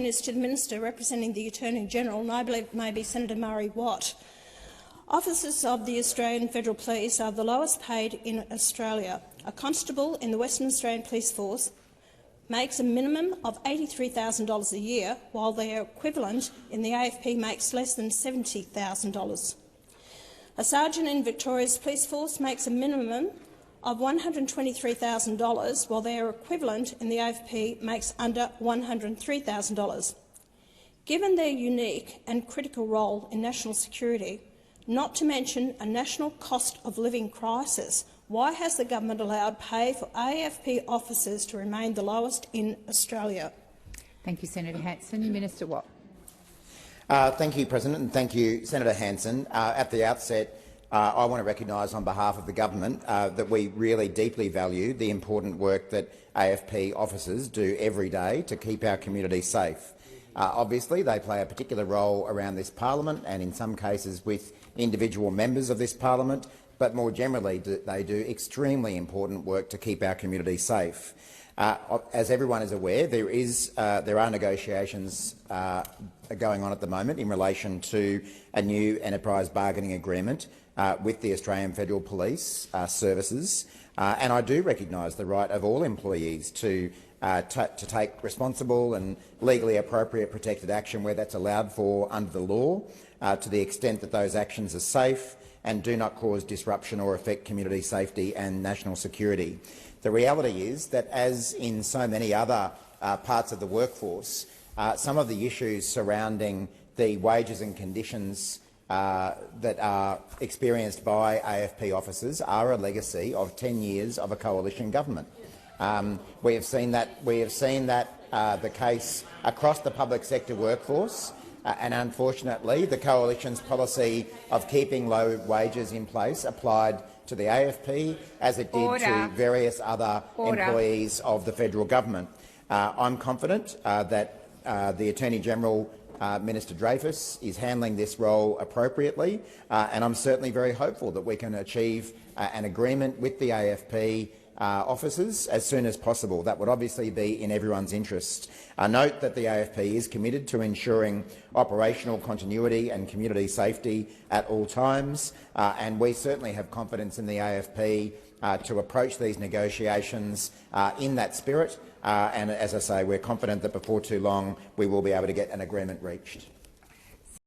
is to the Minister representing the Attorney-General, and I believe it may be Senator Murray Watt. Officers of the Australian Federal Police are the lowest paid in Australia. A constable in the Western Australian Police Force makes a minimum of $83,000 a year, while their equivalent in the AFP makes less than $70,000. A sergeant in Victoria's police force makes a minimum of $123,000, while their equivalent in the AFP makes under $103,000. Given their unique and critical role in national security, not to mention a national cost of living crisis, why has the government allowed pay for AFP officers to remain the lowest in Australia? Thank you, Senator Hanson. Minister Watt. Thank you, President, and thank you, Senator Hanson. At the outset, I want to recognise on behalf of the government that we really deeply value the important work that AFP officers do every day to keep our community safe. Obviously, they play a particular role around this parliament and in some cases with individual members of this parliament, but more generally they do extremely important work to keep our community safe. As everyone is aware, there are negotiations going on at the moment in relation to a new enterprise bargaining agreement with the Australian Federal Police services, and I do recognise the right of all employees to take responsible and legally appropriate protected action where that's allowed for under the law, to the extent that those actions are safe and do not cause disruption or affect community safety and national security. The reality is that, as in so many other parts of the workforce, some of the issues surrounding the wages and conditions that are experienced by AFP officers are a legacy of 10 years of a coalition government. We have seen that the case across the public sector workforce, and unfortunately the coalition's policy of keeping low wages in place applied to the AFP as it did to various other employees of the federal government. I'm confident that the Attorney-General, Minister Dreyfus, is handling this role appropriately, and I'm certainly very hopeful that we can achieve an agreement with the AFP officers as soon as possible. That would obviously be in everyone's interest. I note that the AFP is committed to ensuring operational continuity and community safety at all times, and we certainly have confidence in the AFP to approach these negotiations in that spirit, and as I say, we're confident that before too long we will be able to get an agreement reached.